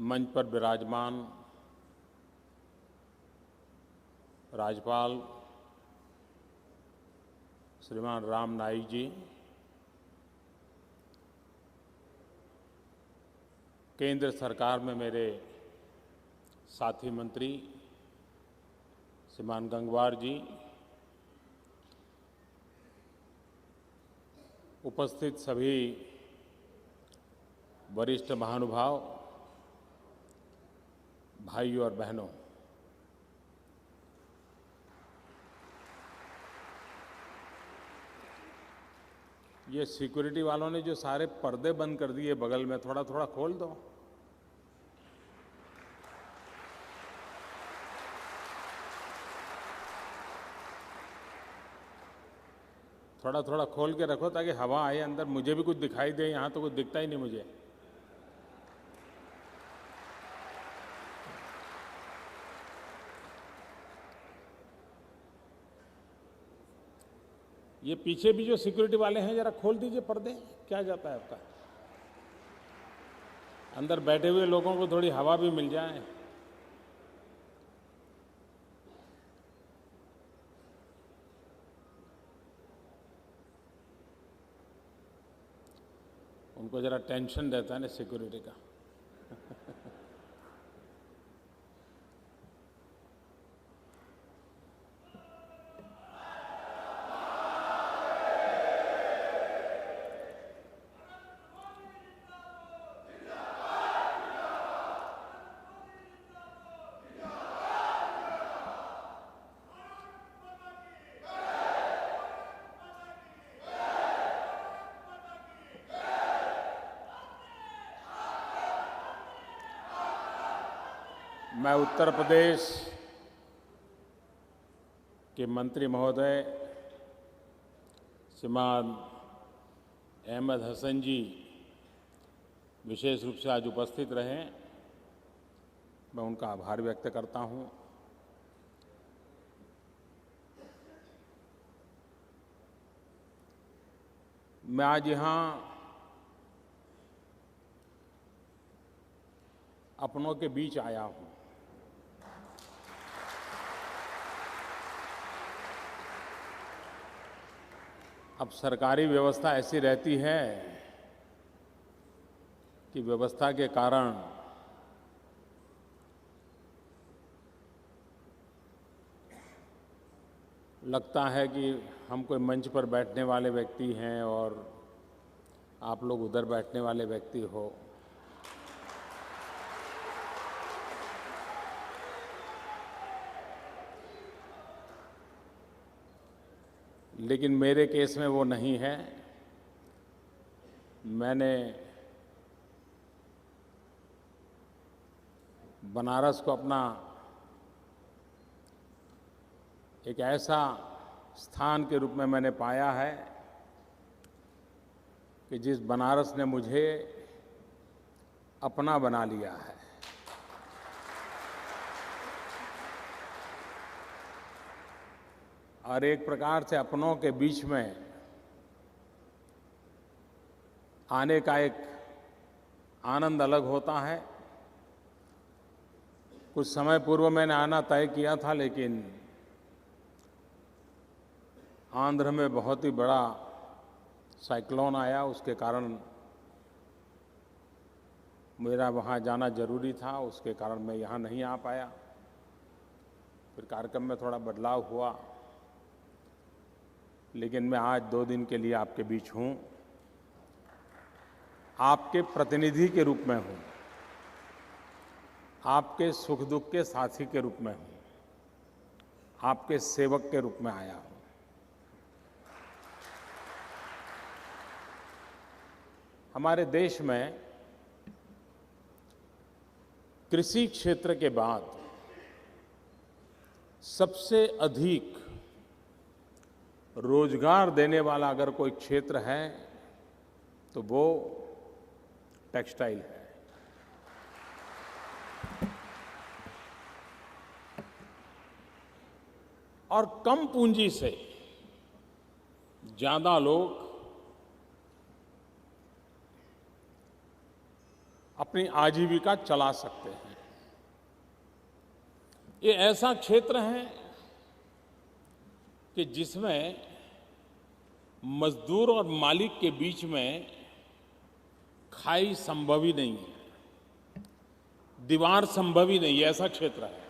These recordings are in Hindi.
मंच पर विराजमान राज्यपाल श्रीमान राम नाईक जी, केंद्र सरकार में मेरे साथी मंत्री श्रीमान गंगवार जी, उपस्थित सभी वरिष्ठ महानुभाव, भाइयों और बहनों, ये सिक्योरिटी वालों ने जो सारे पर्दे बंद कर दिए बगल में, थोड़ा थोड़ा खोल दो। थोड़ा थोड़ा खोल के रखो ताकि हवा आए अंदर, मुझे भी कुछ दिखाई दे। यहाँ तो कुछ दिखता ही नहीं मुझे। ये पीछे भी जो सिक्योरिटी वाले हैं, जरा खोल दीजिए पर्दे। क्या जाता है आपका? अंदर बैठे हुए लोगों को थोड़ी हवा भी मिल जाए। उनको जरा टेंशन रहता है ना सिक्योरिटी का। मैं उत्तर प्रदेश के मंत्री महोदय श्रीमान अहमद हसन जी विशेष रूप से आज उपस्थित रहे, मैं उनका आभार व्यक्त करता हूं। मैं आज यहाँ अपनों के बीच आया हूं। अब सरकारी व्यवस्था ऐसी रहती है कि व्यवस्था के कारण लगता है कि हम कोई मंच पर बैठने वाले व्यक्ति हैं और आप लोग उधर बैठने वाले व्यक्ति हो। लेकिन मेरे केस में वो नहीं है। मैंने बनारस को अपना एक ऐसा स्थान के रूप में मैंने पाया है कि जिस बनारस ने मुझे अपना बना लिया है। और एक प्रकार से अपनों के बीच में आने का एक आनंद अलग होता है। कुछ समय पूर्व मैंने आना तय किया था, लेकिन आंध्र में बहुत ही बड़ा साइक्लोन आया, उसके कारण मेरा वहाँ जाना जरूरी था, उसके कारण मैं यहाँ नहीं आ पाया। फिर कार्यक्रम में थोड़ा बदलाव हुआ, लेकिन मैं आज 2 दिन के लिए आपके बीच हूँ, आपके प्रतिनिधि के रूप में हूँ, आपके सुख दुख के साथी के रूप में हूँ, आपके सेवक के रूप में आया हूँ। हमारे देश में कृषि क्षेत्र के बाद सबसे अधिक रोजगार देने वाला अगर कोई क्षेत्र है तो वो टेक्सटाइल है। और कम पूंजी से ज्यादा लोग अपनी आजीविका चला सकते हैं। ये ऐसा क्षेत्र है कि जिसमें मजदूर और मालिक के बीच में खाई संभव ही नहीं है, दीवार संभव ही नहीं है, ऐसा क्षेत्र है।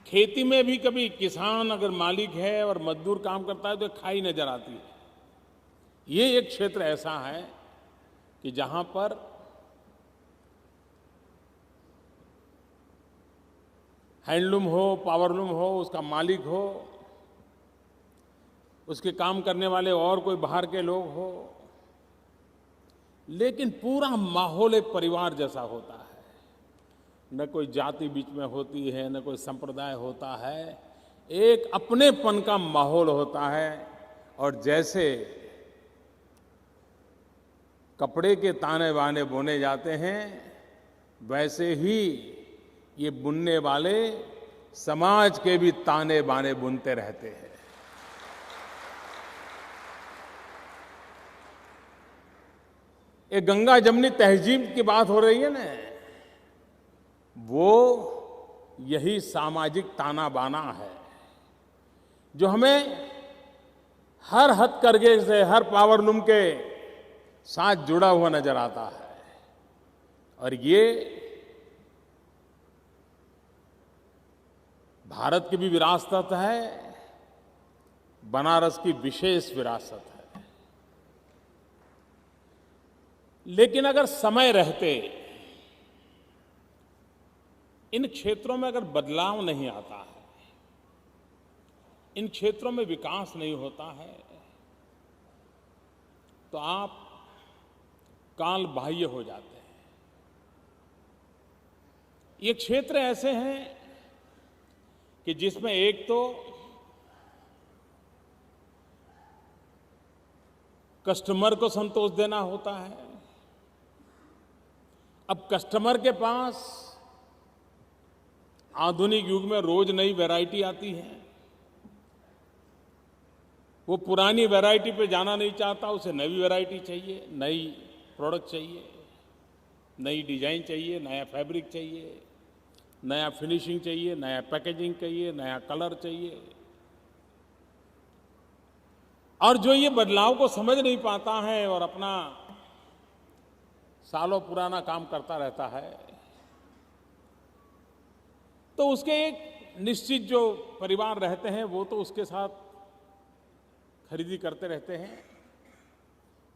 खेती में भी कभी किसान अगर मालिक है और मजदूर काम करता है तो खाई नजर आती है। ये एक क्षेत्र ऐसा है कि जहां पर हैंडलूम हो, पावरलूम हो, उसका मालिक हो, उसके काम करने वाले और कोई बाहर के लोग हो, लेकिन पूरा माहौल एक परिवार जैसा होता है। न कोई जाति बीच में होती है, न कोई संप्रदाय होता है, एक अपनेपन का माहौल होता है। और जैसे कपड़े के ताने बाने बुने जाते हैं, वैसे ही ये बुनने वाले समाज के भी ताने बाने बुनते रहते हैं। ये गंगा जमनी तहजीब की बात हो रही है ना, वो यही सामाजिक ताना बाना है जो हमें हर हथकरघे से, हर पावरलूम के साथ जुड़ा हुआ नजर आता है। और ये भारत की भी विरासत है, बनारस की विशेष विरासत है। लेकिन अगर समय रहते इन क्षेत्रों में अगर बदलाव नहीं आता है, इन क्षेत्रों में विकास नहीं होता है, तो आप काल बाह्य हो जाते हैं। ये क्षेत्र ऐसे हैं कि जिसमें एक तो कस्टमर को संतोष देना होता है। अब कस्टमर के पास आधुनिक युग में रोज नई वैरायटी आती है, वो पुरानी वैरायटी पे जाना नहीं चाहता, उसे नई वैरायटी चाहिए, नई प्रोडक्ट चाहिए, नई डिजाइन चाहिए, नया फैब्रिक चाहिए, नया फिनिशिंग चाहिए, नया पैकेजिंग चाहिए, नया कलर चाहिए। और जो ये बदलाव को समझ नहीं पाता है और अपना सालों पुराना काम करता रहता है, तो उसके एक निश्चित जो परिवार रहते हैं वो तो उसके साथ खरीदी करते रहते हैं,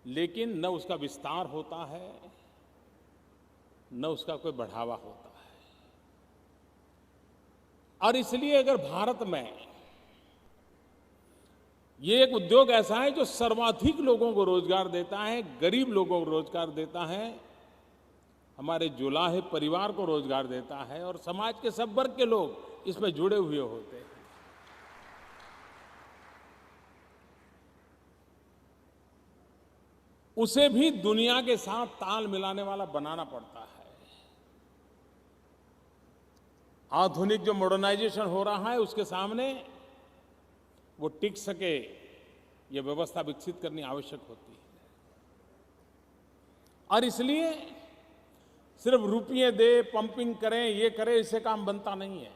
लेकिन न उसका विस्तार होता है, न उसका कोई बढ़ावा होता है। और इसलिए अगर भारत में ये एक उद्योग ऐसा है जो सर्वाधिक लोगों को रोजगार देता है, गरीब लोगों को रोजगार देता है, हमारे जुलाहे परिवार को रोजगार देता है, और समाज के सब वर्ग के लोग इसमें जुड़े हुए होते हैं, उसे भी दुनिया के साथ ताल मिलाने वाला बनाना पड़ता है। आधुनिक जो मॉडर्नाइजेशन हो रहा है उसके सामने वो टिक सके, ये व्यवस्था विकसित करनी आवश्यक होती है। और इसलिए सिर्फ रुपये दे, पंपिंग करें, ये करें, इससे काम बनता नहीं है।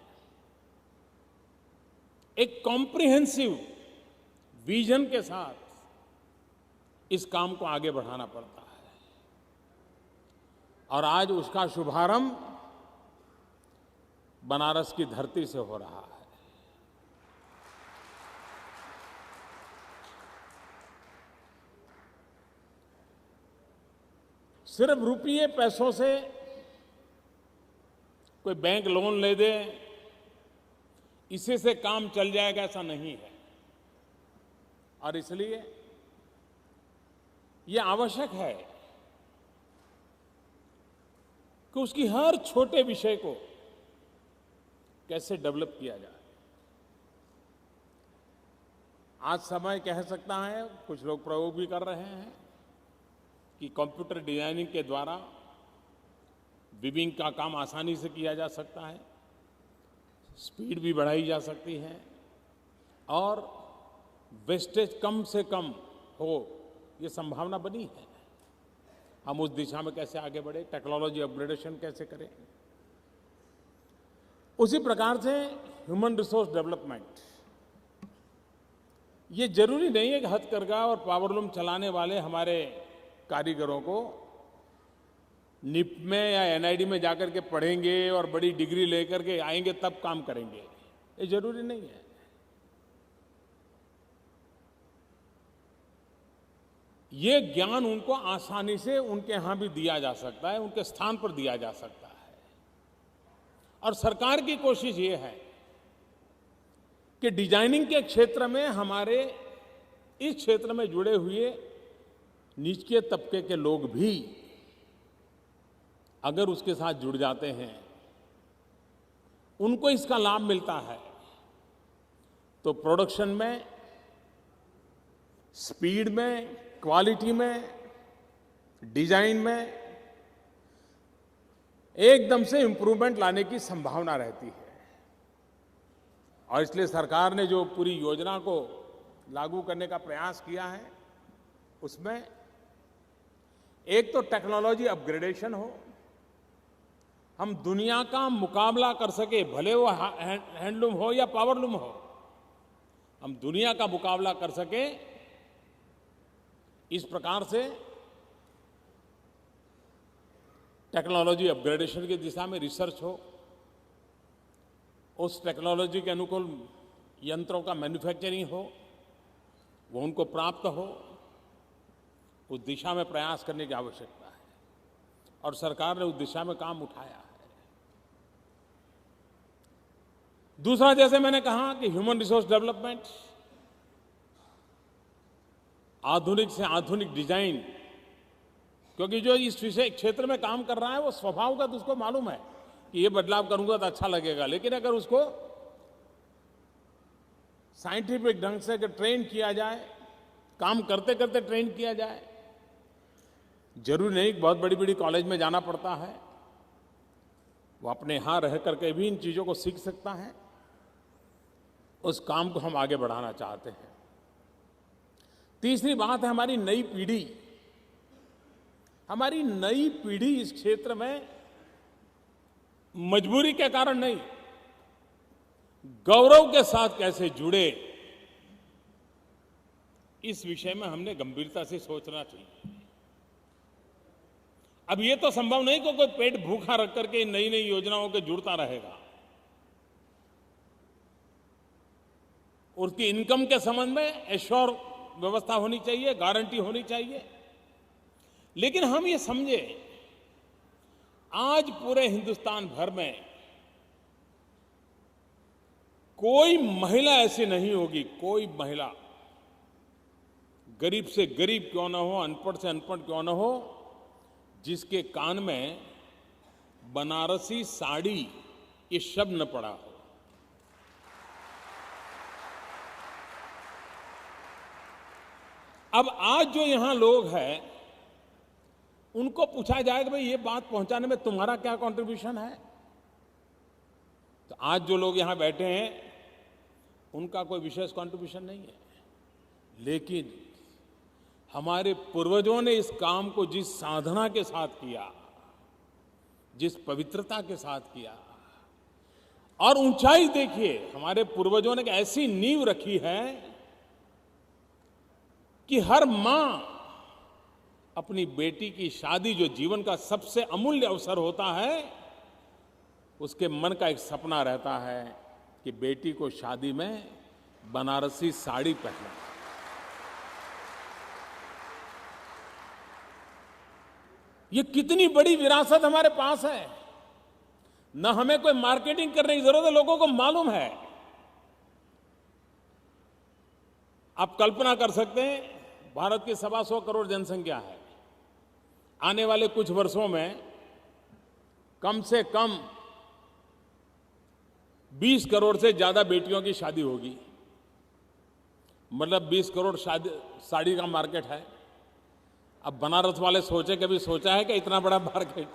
एक कॉम्प्रिहेंसिव विजन के साथ इस काम को आगे बढ़ाना पड़ता है। और आज उसका शुभारंभ बनारस की धरती से हो रहा है। सिर्फ रुपये पैसों से कोई बैंक लोन ले दे, इसी से काम चल जाएगा, ऐसा नहीं है। और इसलिए ये आवश्यक है कि उसकी हर छोटे विषय को कैसे डेवलप किया जाए। आज समय कह सकता है, कुछ लोग प्रयोग भी कर रहे हैं कि कंप्यूटर डिजाइनिंग के द्वारा विविंग का काम आसानी से किया जा सकता है, स्पीड भी बढ़ाई जा सकती है और वेस्टेज कम से कम हो, ये संभावना बनी है। हम उस दिशा में कैसे आगे बढ़े, टेक्नोलॉजी अपग्रेडेशन कैसे करें। उसी प्रकार से ह्यूमन रिसोर्स डेवलपमेंट, ये जरूरी नहीं है कि हथकरघा और पावरलूम चलाने वाले हमारे कारीगरों को निप में या एनआईडी में जाकर के पढ़ेंगे और बड़ी डिग्री लेकर के आएंगे तब काम करेंगे, ये जरूरी नहीं है। ये ज्ञान उनको आसानी से उनके यहां भी दिया जा सकता है, उनके स्थान पर दिया जा सकता है। और सरकार की कोशिश ये है कि डिजाइनिंग के क्षेत्र में हमारे इस क्षेत्र में जुड़े हुए निचले तबके के लोग भी अगर उसके साथ जुड़ जाते हैं, उनको इसका लाभ मिलता है, तो प्रोडक्शन में, स्पीड में, क्वालिटी में, डिजाइन में एकदम से इंप्रूवमेंट लाने की संभावना रहती है। और इसलिए सरकार ने जो पूरी योजना को लागू करने का प्रयास किया है, उसमें एक तो टेक्नोलॉजी अपग्रेडेशन हो, हम दुनिया का मुकाबला कर सके, भले वो हैंडलूम हो या पावरलूम हो, हम दुनिया का मुकाबला कर सके, इस प्रकार से टेक्नोलॉजी अपग्रेडेशन की दिशा में रिसर्च हो, उस टेक्नोलॉजी के अनुकूल यंत्रों का मैन्युफैक्चरिंग हो, वो उनको प्राप्त हो, उस दिशा में प्रयास करने की आवश्यकता है। और सरकार ने उस दिशा में काम उठाया है। दूसरा, जैसे मैंने कहा कि ह्यूमन रिसोर्स डेवलपमेंट, आधुनिक से आधुनिक डिजाइन, क्योंकि जो इस विषय क्षेत्र में काम कर रहा है वो स्वभाव का तो उसको मालूम है कि ये बदलाव करूंगा तो अच्छा लगेगा, लेकिन अगर उसको साइंटिफिक ढंग से अगर ट्रेन किया जाए, काम करते करते ट्रेन किया जाए, जरूरी नहीं बहुत बड़ी बड़ी कॉलेज में जाना पड़ता है, वो अपने यहां रह करके भी इन चीजों को सीख सकता है। उस काम को हम आगे बढ़ाना चाहते हैं। तीसरी बात है हमारी नई पीढ़ी। हमारी नई पीढ़ी इस क्षेत्र में मजबूरी के कारण नहीं, गौरव के साथ कैसे जुड़े, इस विषय में हमने गंभीरता से सोचना चाहिए। अब ये तो संभव नहीं कि कोई पेट भूखा रख करके नई नई योजनाओं के जुड़ता रहेगा। उसकी इनकम के संबंध में एश्योर व्यवस्था होनी चाहिए, गारंटी होनी चाहिए। लेकिन हम ये समझे, आज पूरे हिंदुस्तान भर में कोई महिला ऐसी नहीं होगी, कोई महिला, गरीब से गरीब क्यों ना हो, अनपढ़ से अनपढ़ क्यों ना हो, जिसके कान में बनारसी साड़ी ये शब्द न पड़ा हो। अब आज जो यहां लोग हैं, उनको पूछा जाए कि भाई ये बात पहुंचाने में तुम्हारा क्या कंट्रीब्यूशन है, तो आज जो लोग यहां बैठे हैं उनका कोई विशेष कंट्रीब्यूशन नहीं है। लेकिन हमारे पूर्वजों ने इस काम को जिस साधना के साथ किया, जिस पवित्रता के साथ किया, और ऊंचाई देखिए, हमारे पूर्वजों ने ऐसी नींव रखी है कि हर मां अपनी बेटी की शादी, जो जीवन का सबसे अमूल्य अवसर होता है, उसके मन का एक सपना रहता है कि बेटी को शादी में बनारसी साड़ी पहने। ये कितनी बड़ी विरासत हमारे पास है। न हमें कोई मार्केटिंग करने की जरूरत है, लोगों को मालूम है। आप कल्पना कर सकते हैं, भारत की 125 करोड़ जनसंख्या है। आने वाले कुछ वर्षों में कम से कम 20 करोड़ से ज्यादा बेटियों की शादी होगी। मतलब 20 करोड़ साड़ी का मार्केट है। अब बनारस वाले सोचे, कभी सोचा है कि इतना बड़ा मार्केट?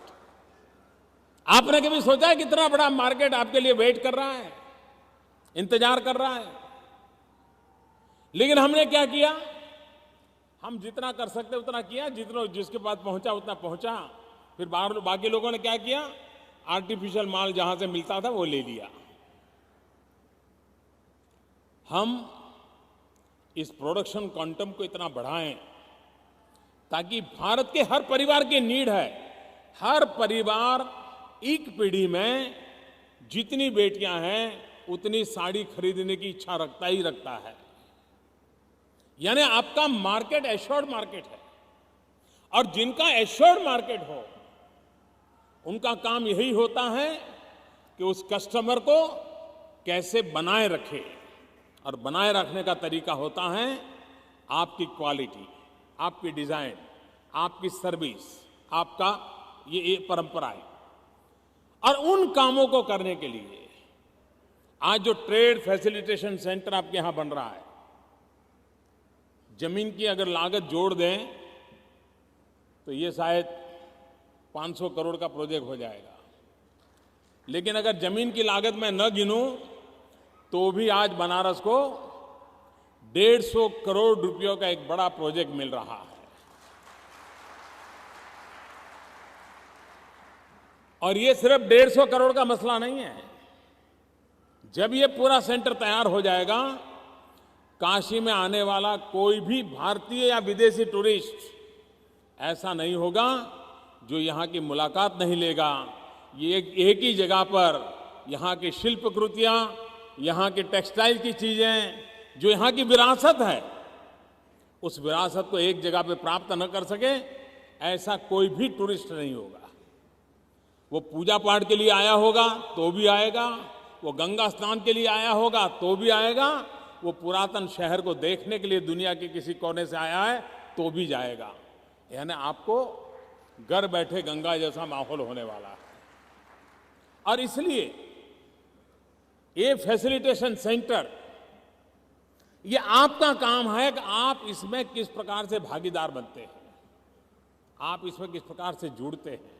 आपने कभी सोचा है कि इतना बड़ा मार्केट आपके लिए वेट कर रहा है, इंतजार कर रहा है? लेकिन हमने क्या किया, हम जितना कर सकते उतना किया, जितना जिसके पास पहुंचा उतना पहुंचा। फिर बाकी लोगों ने क्या किया, आर्टिफिशियल माल जहां से मिलता था वो ले लिया। हम इस प्रोडक्शन क्वांटम को इतना बढ़ाएं ताकि भारत के हर परिवार की नीड है, हर परिवार एक पीढ़ी में जितनी बेटियां हैं उतनी साड़ी खरीदने की इच्छा रखता ही रखता है। यानी आपका मार्केट एश्योर्ड मार्केट है, और जिनका एश्योर्ड मार्केट हो उनका काम यही होता है कि उस कस्टमर को कैसे बनाए रखे, और बनाए रखने का तरीका होता है आपकी क्वालिटी, आपकी डिजाइन, आपकी सर्विस, आपका ये परंपराएं। और उन कामों को करने के लिए आज जो ट्रेड फैसिलिटेशन सेंटर आपके यहां बन रहा है, जमीन की अगर लागत जोड़ दें तो ये शायद 500 करोड़ का प्रोजेक्ट हो जाएगा। लेकिन अगर जमीन की लागत मैं न गिनूं तो भी आज बनारस को 150 करोड़ रुपयों का एक बड़ा प्रोजेक्ट मिल रहा है। और ये सिर्फ 150 करोड़ का मसला नहीं है। जब ये पूरा सेंटर तैयार हो जाएगा, काशी में आने वाला कोई भी भारतीय या विदेशी टूरिस्ट ऐसा नहीं होगा जो यहां की मुलाकात नहीं लेगा। ये एक ही जगह पर यहां की शिल्प कृतियां, यहां की टेक्सटाइल की चीजें, जो यहां की विरासत है, उस विरासत को एक जगह पे प्राप्त न कर सके ऐसा कोई भी टूरिस्ट नहीं होगा। वो पूजा पाठ के लिए आया होगा तो भी आएगा, वो गंगा स्नान के लिए आया होगा तो भी आएगा, वो पुरातन शहर को देखने के लिए दुनिया के किसी कोने से आया है तो भी जाएगा। यानी आपको घर बैठे गंगा जैसा माहौल होने वाला है। और इसलिए ये फैसिलिटेशन सेंटर, ये आपका काम है कि आप इसमें किस प्रकार से भागीदार बनते हैं, आप इसमें किस प्रकार से जुड़ते हैं,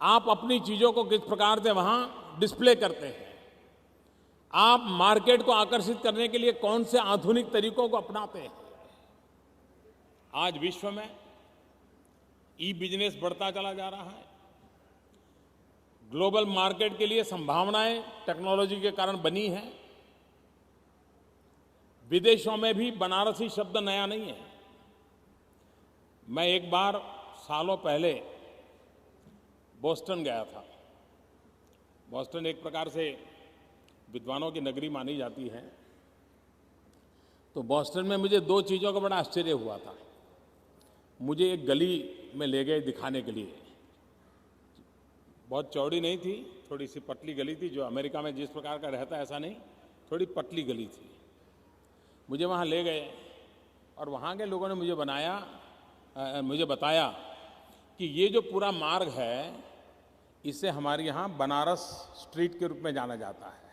आप अपनी चीजों को किस प्रकार से वहां डिस्प्ले करते हैं, आप मार्केट को आकर्षित करने के लिए कौन से आधुनिक तरीकों को अपनाते हैं। आज विश्व में ई बिजनेस बढ़ता चला जा रहा है। ग्लोबल मार्केट के लिए संभावनाएं टेक्नोलॉजी के कारण बनी हैं। विदेशों में भी बनारसी शब्द नया नहीं है। मैं एक बार सालों पहले बोस्टन गया था। बोस्टन एक प्रकार से विद्वानों की नगरी मानी जाती है। तो बोस्टन में मुझे दो चीज़ों का बड़ा आश्चर्य हुआ था। मुझे एक गली में ले गए दिखाने के लिए। बहुत चौड़ी नहीं थी, थोड़ी सी पतली गली थी, जो अमेरिका में जिस प्रकार का रहता है ऐसा नहीं, थोड़ी पतली गली थी। मुझे वहाँ ले गए और वहाँ के लोगों ने मुझे बताया कि ये जो पूरा मार्ग है इसे हमारे यहाँ बनारस स्ट्रीट के रूप में जाना जाता है।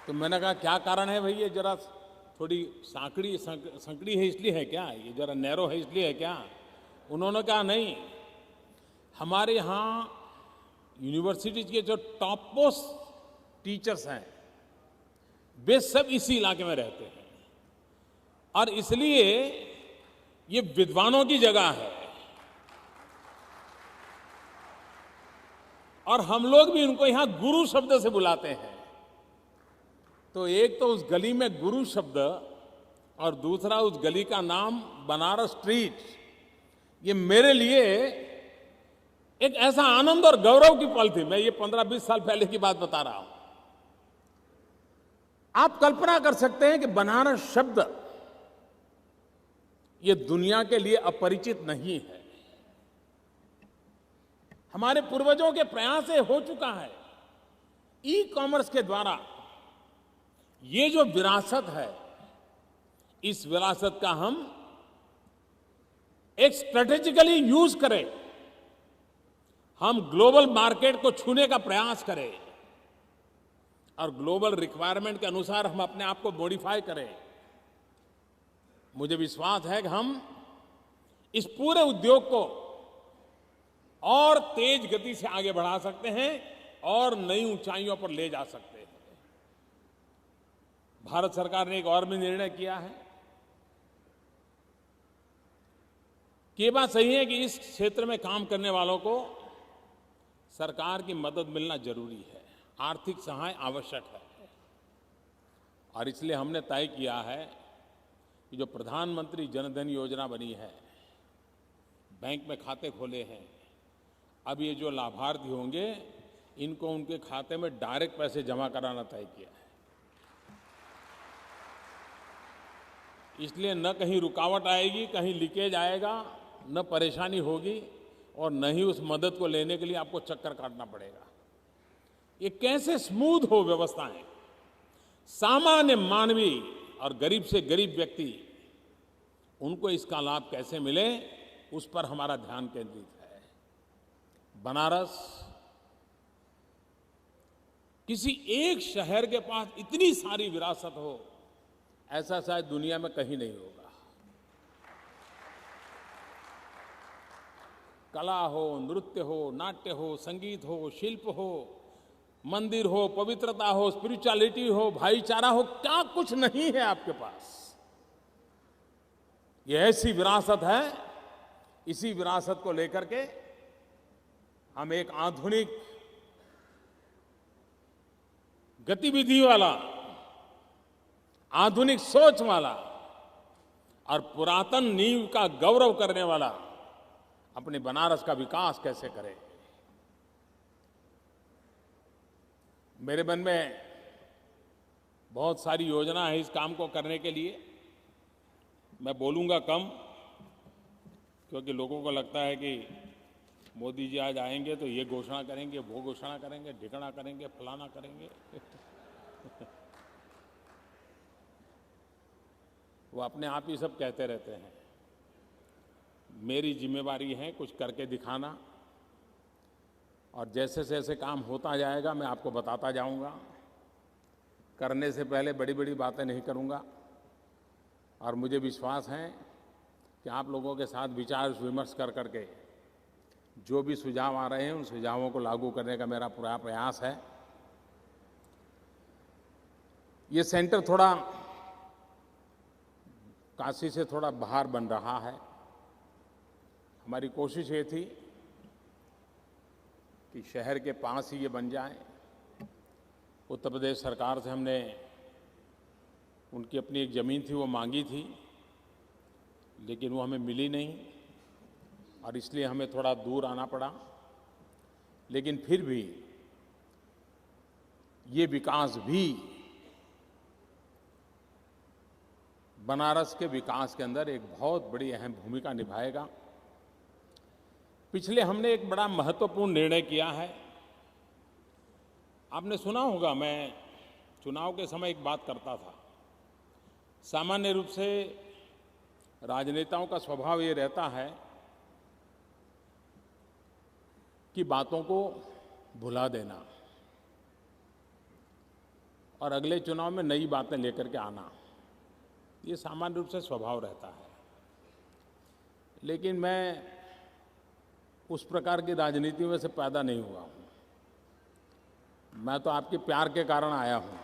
तो मैंने कहा क्या कारण है भाई, ये जरा थोड़ी संकड़ी है इसलिए है क्या, ये जरा नैरो है इसलिए है क्या? उन्होंने कहा नहीं, हमारे यहाँ यूनिवर्सिटीज के जो टॉप मोस्ट टीचर्स हैं वे सब इसी इलाके में रहते हैं, और इसलिए ये विद्वानों की जगह है। और हम लोग भी उनको यहां गुरु शब्द से बुलाते हैं। तो एक तो उस गली में गुरु शब्द, और दूसरा उस गली का नाम बनारस स्ट्रीट, ये मेरे लिए एक ऐसा आनंद और गौरव की पल थी। मैं ये 15-20 साल पहले की बात बता रहा हूं। आप कल्पना कर सकते हैं कि बनारस शब्द ये दुनिया के लिए अपरिचित नहीं है। हमारे पूर्वजों के प्रयास से हो चुका है। ई कॉमर्स के द्वारा ये जो विरासत है, इस विरासत का हम एक स्ट्रेटेजिकली यूज करें, हम ग्लोबल मार्केट को छूने का प्रयास करें और ग्लोबल रिक्वायरमेंट के अनुसार हम अपने आप को मॉडिफाई करें। मुझे विश्वास है कि हम इस पूरे उद्योग को और तेज गति से आगे बढ़ा सकते हैं और नई ऊंचाइयों पर ले जा सकते हैं। भारत सरकार ने एक और भी निर्णय किया है कि ये बात सही है कि इस क्षेत्र में काम करने वालों को सरकार की मदद मिलना जरूरी है, आर्थिक सहाय आवश्यक है। और इसलिए हमने तय किया है कि जो प्रधानमंत्री जन धन योजना बनी है, बैंक में खाते खोले हैं, अब ये जो लाभार्थी होंगे इनको उनके खाते में डायरेक्ट पैसे जमा कराना तय किया है। इसलिए न कहीं रुकावट आएगी, कहीं लीकेज आएगा, न परेशानी होगी और न ही उस मदद को लेने के लिए आपको चक्कर काटना पड़ेगा। ये कैसे स्मूथ हो व्यवस्थाएं, सामान्य मानवी और गरीब से गरीब व्यक्ति उनको इसका लाभ कैसे मिले, उस पर हमारा ध्यान केंद्रित है। बनारस किसी एक शहर के पास इतनी सारी विरासत हो, ऐसा शायद दुनिया में कहीं नहीं होगा। कला हो, नृत्य हो, नाट्य हो, संगीत हो, शिल्प हो, मंदिर हो, पवित्रता हो, स्पिरिचुअलिटी हो, भाईचारा हो, क्या कुछ नहीं है आपके पास। ये ऐसी विरासत है, इसी विरासत को लेकर के हम एक आधुनिक गतिविधि वाला, आधुनिक सोच वाला और पुरातन नींव का गौरव करने वाला अपने बनारस का विकास कैसे करें। मेरे मन में बहुत सारी योजना है इस काम को करने के लिए। मैं बोलूंगा कम, क्योंकि लोगों को लगता है कि मोदी जी आज आएंगे तो ये घोषणा करेंगे, वो घोषणा करेंगे, ढिकना करेंगे, फलाना करेंगे। वो अपने आप ही सब कहते रहते हैं। मेरी जिम्मेवारी है कुछ करके दिखाना, और जैसे जैसे काम होता जाएगा मैं आपको बताता जाऊंगा। करने से पहले बड़ी बड़ी बातें नहीं करूंगा, और मुझे विश्वास है कि आप लोगों के साथ विचार विमर्श कर करके जो भी सुझाव आ रहे हैं उन सुझावों को लागू करने का मेरा पूरा प्रयास है। ये सेंटर थोड़ा काशी से थोड़ा बाहर बन रहा है। हमारी कोशिश ये थी कि शहर के पास ही ये बन जाए। उत्तर प्रदेश सरकार से हमने, उनकी अपनी एक ज़मीन थी वो मांगी थी, लेकिन वो हमें मिली नहीं और इसलिए हमें थोड़ा दूर आना पड़ा। लेकिन फिर भी ये विकास भी बनारस के विकास के अंदर एक बहुत बड़ी अहम भूमिका निभाएगा। पिछले हमने एक बड़ा महत्वपूर्ण निर्णय किया है। आपने सुना होगा, मैं चुनाव के समय एक बात करता था। सामान्य रूप से राजनेताओं का स्वभाव ये रहता है कि बातों को भुला देना और अगले चुनाव में नई बातें लेकर के आना, ये सामान्य रूप से स्वभाव रहता है। लेकिन मैं उस प्रकार की राजनीति में से पैदा नहीं हुआ हूं। मैं तो आपके प्यार के कारण आया हूं,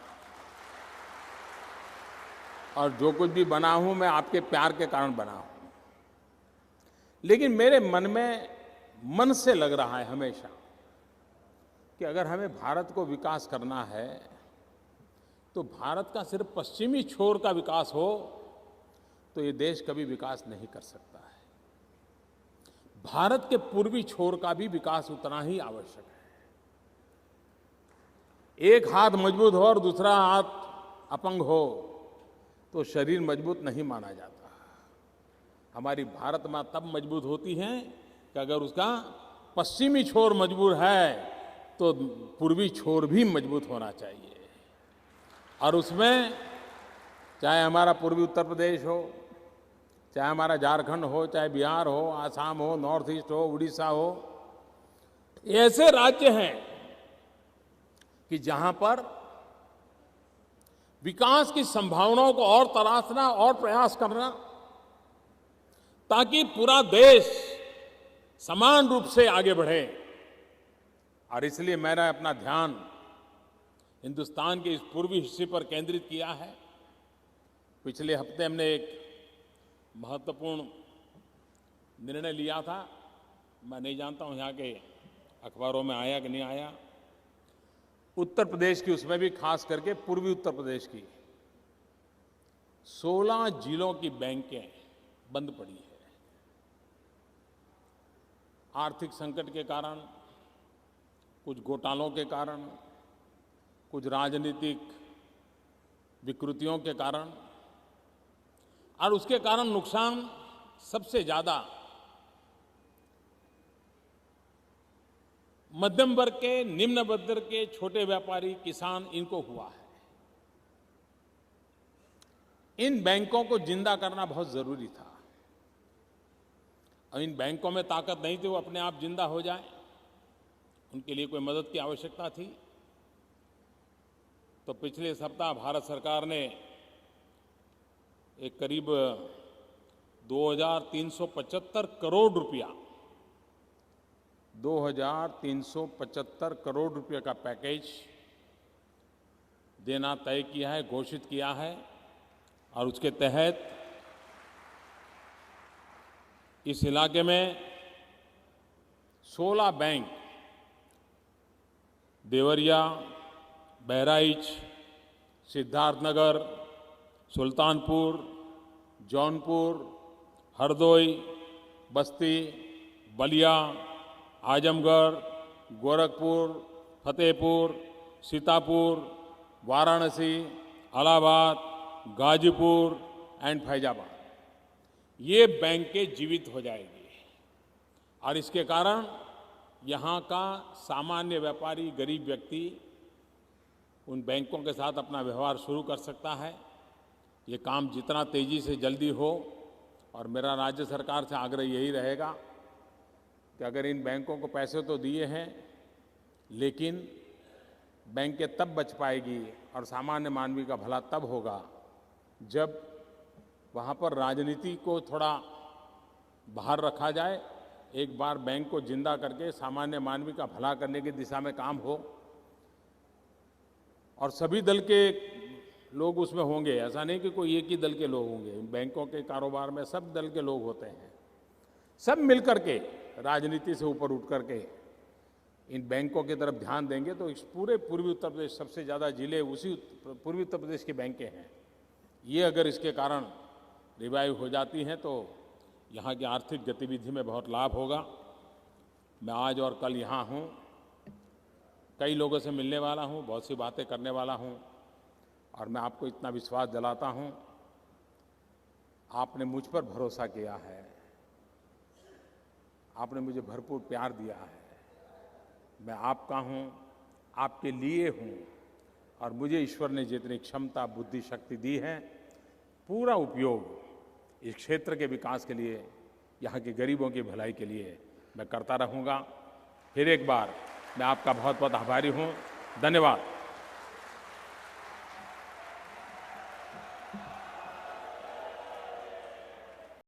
और जो कुछ भी बना हूं मैं आपके प्यार के कारण बना हूं। लेकिन मेरे मन से लग रहा है हमेशा कि अगर हमें भारत को विकास करना है तो भारत का सिर्फ पश्चिमी छोर का विकास हो तो ये देश कभी विकास नहीं कर सकता है। भारत के पूर्वी छोर का भी विकास उतना ही आवश्यक है। एक हाथ मजबूत हो और दूसरा हाथ अपंग हो तो शरीर मजबूत नहीं माना जाता। हमारी भारत मां तब मजबूत होती है कि अगर उसका पश्चिमी छोर मजबूत है तो पूर्वी छोर भी मजबूत होना चाहिए। और उसमें चाहे हमारा पूर्वी उत्तर प्रदेश हो, चाहे हमारा झारखंड हो, चाहे बिहार हो, आसाम हो, नॉर्थ ईस्ट हो, उड़ीसा हो, ऐसे राज्य हैं कि जहां पर विकास की संभावनाओं को और तलाशना और प्रयास करना, ताकि पूरा देश समान रूप से आगे बढ़े। और इसलिए मैंने अपना ध्यान हिंदुस्तान के इस पूर्वी हिस्से पर केंद्रित किया है। पिछले हफ्ते हमने एक महत्वपूर्ण निर्णय लिया था। मैं नहीं जानता हूँ यहाँ के अखबारों में आया कि नहीं आया। उत्तर प्रदेश की, उसमें भी खास करके पूर्वी उत्तर प्रदेश की 16 जिलों की बैंकें बंद पड़ी है। आर्थिक संकट के कारण, कुछ घोटालों के कारण, कुछ राजनीतिक विकृतियों के कारण, और उसके कारण नुकसान सबसे ज्यादा मध्यम वर्ग के, निम्न वर्ग के छोटे व्यापारी, किसान, इनको हुआ है। इन बैंकों को जिंदा करना बहुत जरूरी था। और इन बैंकों में ताकत नहीं थी वो अपने आप जिंदा हो जाए, उनके लिए कोई मदद की आवश्यकता थी। तो पिछले सप्ताह भारत सरकार ने एक करीब 2375 करोड़ रुपया 2375 करोड़ रुपये का पैकेज देना तय किया है, घोषित किया है। और उसके तहत इस इलाके में 16 bank, Deoria, Bahraich, Siddharthnagar, Sultanpur, Jaunpur, Hardoi, Basti, Ballia, Azamgarh, Gorakhpur, Fatehpur, Sitapur, Varanasi, Allahabad, Ghazipur and Faizabad, ये बैंकें जीवित हो जाएगी। और इसके कारण यहाँ का सामान्य व्यापारी, गरीब व्यक्ति उन बैंकों के साथ अपना व्यवहार शुरू कर सकता है। ये काम जितना तेजी से जल्दी हो, और मेरा राज्य सरकार से आग्रह यही रहेगा कि अगर इन बैंकों को पैसे तो दिए हैं, लेकिन बैंकें तब बच पाएगी और सामान्य मानवी का भला तब होगा जब वहाँ पर राजनीति को थोड़ा बाहर रखा जाए। एक बार बैंक को जिंदा करके सामान्य मानवी का भला करने की दिशा में काम हो, और सभी दल के लोग उसमें होंगे। ऐसा नहीं कि कोई एक ही दल के लोग होंगे। बैंकों के कारोबार में सब दल के लोग होते हैं। सब मिलकर के राजनीति से ऊपर उठ करके इन बैंकों की तरफ ध्यान देंगे तो इस पूरे पूर्वी उत्तर प्रदेश, सबसे ज़्यादा जिले उसी पूर्वी उत्तर प्रदेश की बैंकें हैं। ये अगर इसके कारण रिवाइव हो जाती हैं तो यहाँ की आर्थिक गतिविधि में बहुत लाभ होगा। मैं आज और कल यहाँ हूँ, कई लोगों से मिलने वाला हूँ, बहुत सी बातें करने वाला हूँ, और मैं आपको इतना विश्वास दिलाता हूँ, आपने मुझ पर भरोसा किया है, आपने मुझे भरपूर प्यार दिया है। मैं आपका हूँ, आपके लिए हूँ, और मुझे ईश्वर ने जितनी क्षमता, बुद्धि, शक्ति दी है, पूरा उपयोग इस क्षेत्र के विकास के लिए, यहाँ के गरीबों की भलाई के लिए मैं करता रहूँगा। फिर एक बार मैं आपका बहुत बहुत आभारी हूँ। धन्यवाद।